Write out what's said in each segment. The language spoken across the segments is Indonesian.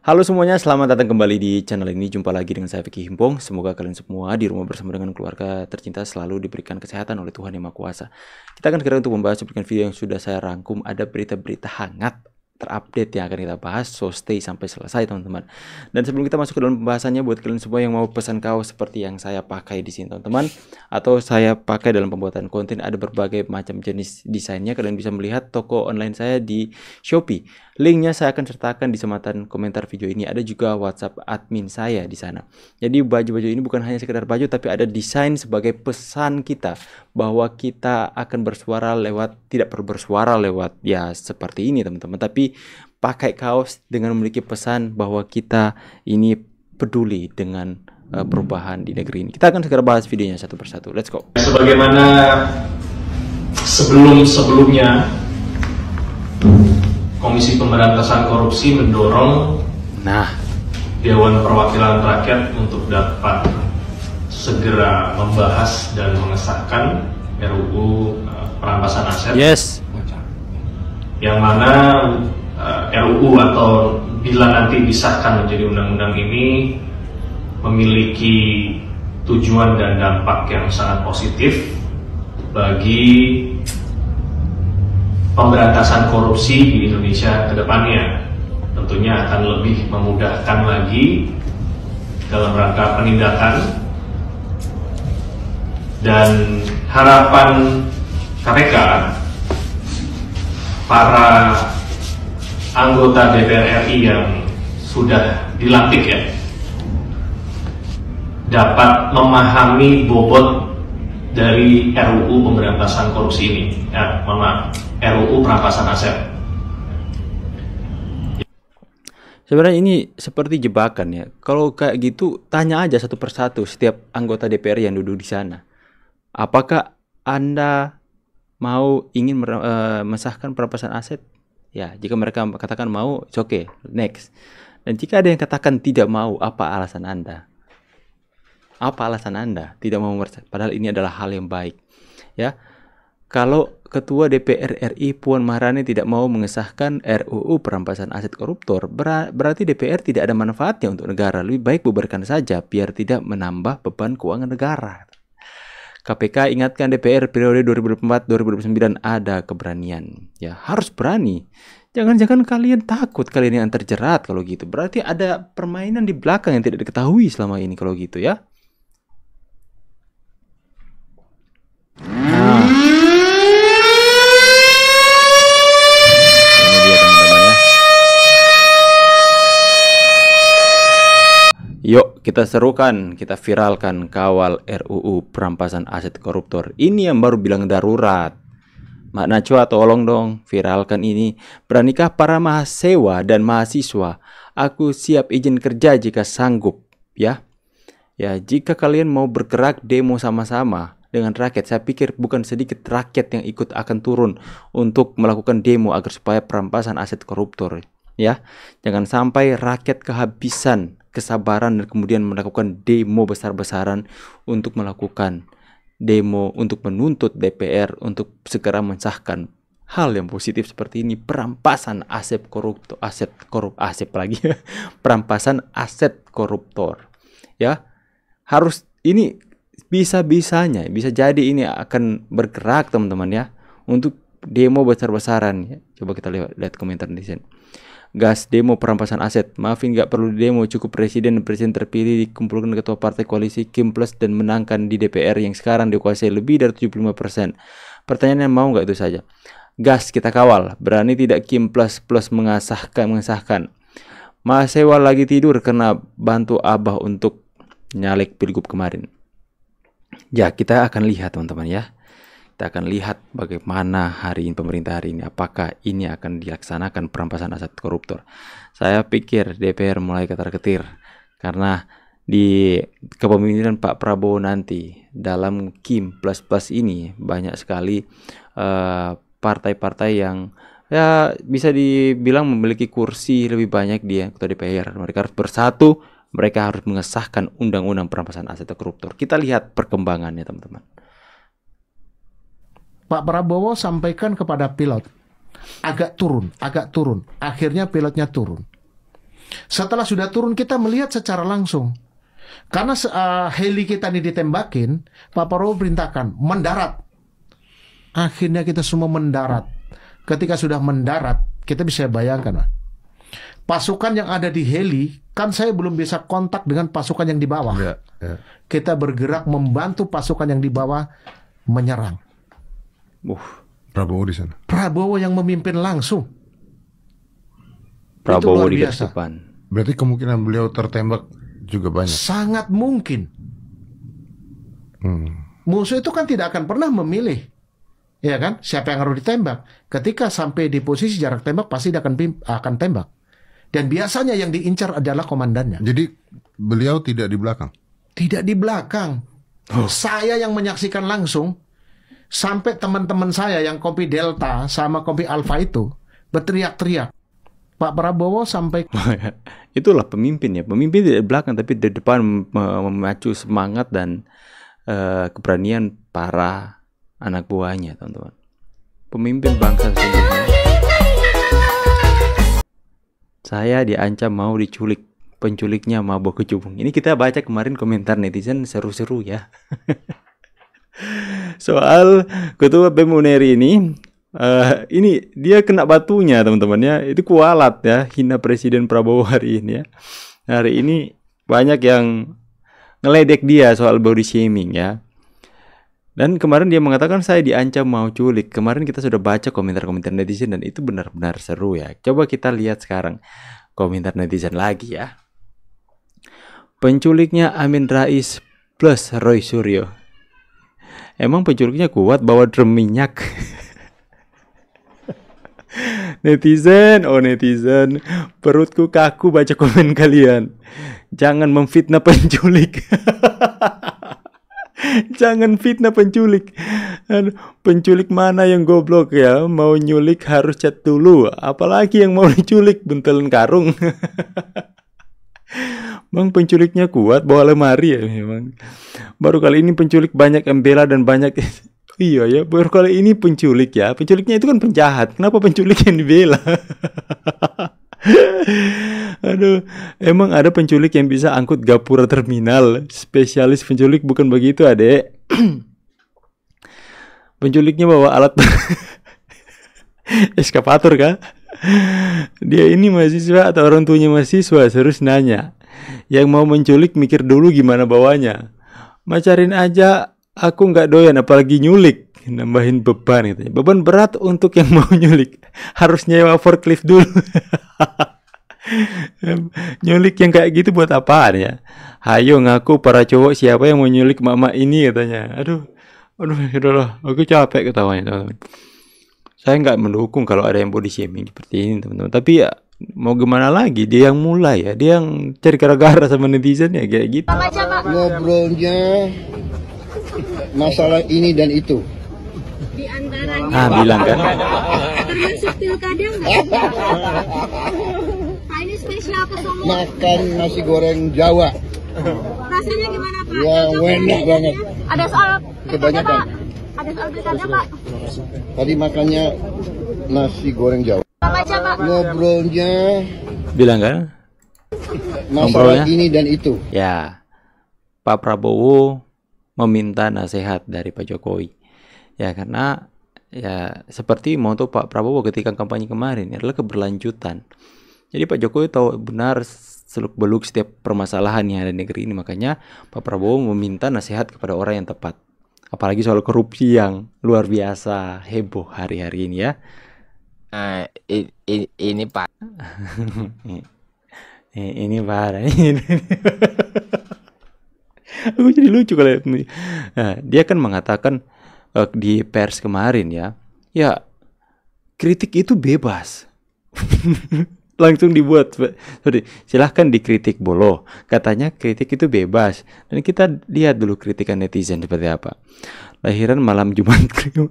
Halo semuanya, selamat datang kembali di channel ini. Jumpa lagi dengan saya Vicky Himpong. Semoga kalian semua di rumah bersama dengan keluarga tercinta selalu diberikan kesehatan oleh Tuhan Yang Maha Kuasa. Kita akan segera untuk membahas cuplikan video yang sudah saya rangkum. Ada berita-berita hangat terupdate yang akan kita bahas, so stay sampai selesai teman-teman. Dan sebelum kita masuk ke dalam pembahasannya, buat kalian semua yang mau pesan kaos seperti yang saya pakai di sini teman-teman, atau saya pakai dalam pembuatan konten, ada berbagai macam jenis desainnya. Kalian bisa melihat toko online saya di Shopee. Linknya saya akan sertakan di sematan komentar video ini. Ada juga WhatsApp admin saya di sana. Jadi baju-baju ini bukan hanya sekedar baju, tapi ada desain sebagai pesan kita bahwa kita akan bersuara lewat, tidak perlu bersuara lewat ya seperti ini teman-teman, tapi pakai kaos dengan memiliki pesan bahwa kita ini peduli dengan perubahan di negeri ini. Kita akan segera bahas videonya satu persatu. Let's go. Sebagaimana sebelumnya Komisi Pemberantasan Korupsi mendorong Dewan Perwakilan Rakyat untuk dapat segera membahas dan mengesahkan RUU perampasan aset. Yes. Yang mana RUU atau bila nanti disahkan menjadi undang-undang ini memiliki tujuan dan dampak yang sangat positif bagi pemberantasan korupsi di Indonesia ke depannya. Tentunya akan lebih memudahkan lagi dalam rangka penindakan, dan harapan KPK, para anggota DPR RI yang sudah dilantik ya, dapat memahami bobot dari RUU pemberantasan korupsi ini. RUU perampasan aset. Sebenarnya ini seperti jebakan ya. Kalau kayak gitu, tanya aja satu persatu setiap anggota DPR yang duduk di sana. Apakah Anda ingin mensahkan perampasan aset? Ya, jika mereka katakan mau, it's okay, next. Dan jika ada yang katakan tidak mau, apa alasan Anda? Apa alasan Anda tidak mau padahal ini adalah hal yang baik. Ya. Kalau Ketua DPR RI Puan Maharani tidak mau mengesahkan RUU perampasan aset koruptor, berarti DPR tidak ada manfaatnya untuk negara. Lebih baik bubarkan saja biar tidak menambah beban keuangan negara. KPK ingatkan DPR periode 2004-2009 ada keberanian. Ya, harus berani. Jangan-jangan kalian takut kalian yang terjerat kalau gitu. Berarti ada permainan di belakang yang tidak diketahui selama ini kalau gitu ya. Yuk kita serukan, kita viralkan kawal RUU perampasan aset koruptor. Ini yang baru bilang darurat. Mak Najwa tolong dong viralkan ini. Beranikah para mahasiswa dan mahasiswa? Aku siap izin kerja jika sanggup ya. Ya, jika kalian mau bergerak demo sama-sama dengan rakyat, saya pikir bukan sedikit rakyat yang ikut akan turun untuk melakukan demo agar supaya perampasan aset koruptor ya. Jangan sampai rakyat kehabisan kesabaran dan kemudian melakukan demo besar-besaran untuk melakukan demo untuk menuntut DPR untuk segera mensahkan hal yang positif seperti ini, perampasan aset koruptor, perampasan aset koruptor. Ya, harus ini bisa jadi ini akan bergerak teman-teman ya untuk demo besar-besaran ya. Coba kita lihat komentar di sini. Gas demo perampasan aset. Maafin gak perlu demo, cukup presiden terpilih dikumpulkan ketua partai koalisi Kim Plus dan menangkan di DPR yang sekarang dikuasai lebih dari 75%. Pertanyaannya, mau gak itu saja? Gas, kita kawal. Berani tidak Kim Plus mengesahkan. Mahasiswa lagi tidur karena bantu Abah untuk nyalek pilgub kemarin. Ya, kita akan lihat teman-teman ya. Kita akan lihat bagaimana pemerintah hari ini. Apakah ini akan dilaksanakan perampasan aset koruptor. Saya pikir DPR mulai ketar-ketir. Karena di kepemimpinan Pak Prabowo nanti dalam Kim Plus ini banyak sekali partai-partai yang ya bisa dibilang memiliki kursi lebih banyak di ketua DPR. Mereka harus bersatu. Mereka harus mengesahkan undang-undang perampasan aset koruptor. Kita lihat perkembangannya teman-teman. Pak Prabowo sampaikan kepada pilot, agak turun. Akhirnya pilotnya turun. Setelah sudah turun kita melihat secara langsung. Karena heli kita ini ditembakin, Pak Prabowo perintahkan mendarat. Akhirnya kita semua mendarat. Ketika sudah mendarat, kita bisa bayangkan, Pak. Pasukan yang ada di heli, kan saya belum bisa kontak dengan pasukan yang di bawah. Kita bergerak membantu pasukan yang di bawah menyerang. Prabowo di sana. Prabowo yang memimpin langsung. Prabowo Itu luar di biasa. depan. Berarti kemungkinan beliau tertembak juga banyak. Sangat mungkin. Musuh itu kan tidak akan pernah memilih, ya kan? Siapa yang harus ditembak? Ketika sampai di posisi jarak tembak, pasti dia akan tembak. Dan biasanya yang diincar adalah komandannya. Jadi beliau tidak di belakang. Tidak di belakang. Saya yang menyaksikan langsung. Sampai teman-teman saya yang kompi Delta sama kompi Alpha itu berteriak-teriak. Pak Prabowo sampai Itulah pemimpin ya. Pemimpin tidak di belakang tapi di depan memacu semangat dan keberanian para anak buahnya, teman-teman. Pemimpin bangsa sesungguhnya. Saya diancam mau diculik. Penculiknya mabok kecubung. Ini kita baca kemarin komentar netizen seru-seru ya. Soal Ketua BEM Uneri ini dia kena batunya, teman-teman ya. Itu kualat ya, hina Presiden Prabowo hari ini ya. Hari ini banyak yang ngeledek dia soal body shaming ya. Dan kemarin dia mengatakan saya diancam mau culik. Kemarin kita sudah baca komentar-komentar netizen dan itu benar-benar seru ya. Coba kita lihat sekarang komentar netizen lagi ya. Penculiknya Amin Rais plus Roy Suryo. Emang penculiknya kuat bawa drum minyak? Netizen, oh netizen, perutku kaku baca komen kalian. Jangan memfitnah penculik. Jangan fitnah penculik. Penculik mana yang goblok ya? Mau nyulik harus chat dulu. Apalagi yang mau diculik bentelan karung. Bang, penculiknya kuat bawa lemari ya memang. Baru kali ini penculik banyak embela dan banyak iya ya, baru kali ini penculik ya. Penculiknya itu kan penjahat. Kenapa penculik yang dibela? Aduh, emang ada penculik yang bisa angkut gapura terminal. Spesialis penculik bukan begitu, adek. Penculiknya bawa alat eskavator kah? Dia ini mahasiswa atau orang tuanya mahasiswa? Terus nanya. Yang mau menculik mikir dulu gimana bawanya. Macarin aja, aku nggak doyan apalagi nyulik. Nambahin beban gitu. Beban berat untuk yang mau nyulik. Harus nyewa forklift dulu. Nyulik yang kayak gitu buat apaan ya? Hayo ngaku para cowok siapa yang mau nyulik mama ini katanya. Aduh, udahlah, aku capek ketawanya teman-teman. Saya nggak mendukung kalau ada yang body shaming seperti ini teman-teman. Tapi ya mau gimana lagi? Dia yang mulai ya, dia yang cari gara-gara sama netizen ya kayak gitu. Ngobrolnya masalah ini dan itu. Di antaranya Bilang kan. termasuk pilkada nggak? Nah, ini spesial kesombongan. Makan nasi goreng Jawa. Rasanya gimana Pak? Ya, enak banget. Ada soal pilkada Kebanyakan. Pak? Ada soal pilkada Pak? Tadi makannya nasi goreng Jawa. Baca Pak. Ngobrolnya Bilang kan. masalah Ngobrolnya? ini dan itu. Ya, Pak Prabowo meminta nasihat dari Pak Jokowi. Ya, karena ya seperti moto Pak Prabowo ketika kampanye kemarin adalah keberlanjutan. Jadi Pak Jokowi tahu benar seluk-beluk setiap permasalahan yang ada di negeri ini. Makanya Pak Prabowo meminta nasihat kepada orang yang tepat. Apalagi soal korupsi yang luar biasa heboh hari-hari ini ya. Ini Pak. Ini parah. Aku jadi lucu kalau dia kan mengatakan di pers kemarin ya, kritik itu bebas. Langsung dibuat, silahkan dikritik bolo. Katanya kritik itu bebas. Dan kita lihat dulu kritikan netizen seperti apa. Lahiran malam Jumat Kliwon.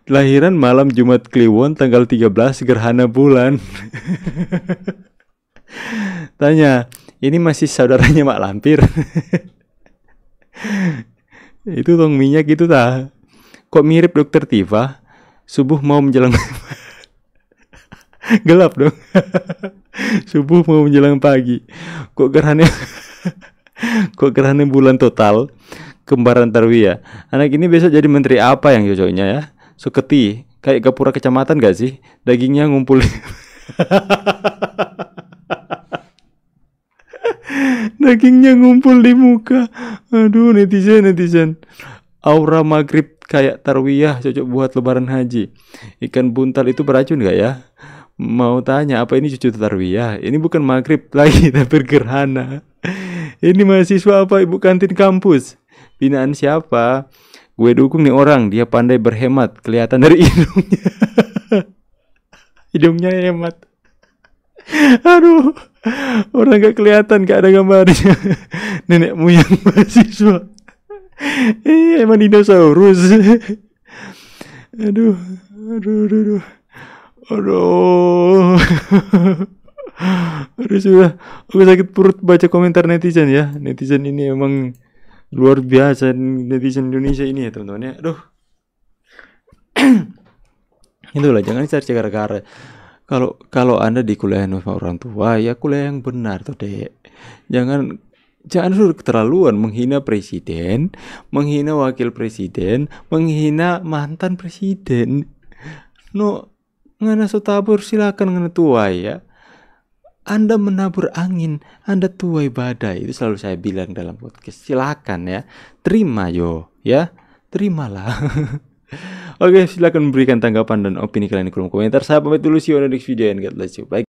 Lahiran malam Jumat Kliwon tanggal 13 gerhana bulan. Tanya, ini masih saudaranya Mak Lampir? Itu tong minyak itu tah. Kok mirip Dokter Tifa? subuh mau menjelang gelap dong. Subuh mau menjelang pagi. Kok gerhana bulan total, kembaran Tarwiyah. Anak ini besok jadi menteri apa yang cocoknya ya? Suketi, kayak Gapura kecamatan gak sih? Dagingnya ngumpul. Dagingnya ngumpul di muka. Aduh, netizen. Aura maghrib kayak Tarwiyah, cocok buat lebaran haji. Ikan buntal itu beracun gak ya? Mau tanya, apa ini cucu Tarwiyah? Ini bukan maghrib lagi, tapi gerhana. Ini mahasiswa apa ibu kantin kampus? Binaan siapa? Gue dukung nih orang, dia pandai berhemat, kelihatan dari hidungnya. Hidungnya hemat. Aduh, orang gak kelihatan, gak ada gambarnya. Nenek moyang mahasiswa. Emang dinosaurus. Aduh. Aduh, sudah. Aku sakit perut baca komentar netizen ya. Netizen ini emang luar biasa, netizen Indonesia ini ya teman-teman ya. Aduh. Itulah, jangan cari gara-gara. Kalau Anda di kuliah sama orang tua, ya kuliah yang benar tuh, Dek. Jangan sudah keterlaluan menghina presiden, menghina wakil presiden, menghina mantan presiden. No, ngana so tabur silakan ngana tuai ya. Anda menabur angin, Anda tuai badai. Itu selalu saya bilang dalam podcast. Silakan ya, terima ya, terimalah. Oke, silakan memberikan tanggapan dan opini kalian di kolom komentar. Saya pamit dulu, see you on the next video and God bless you. Bye.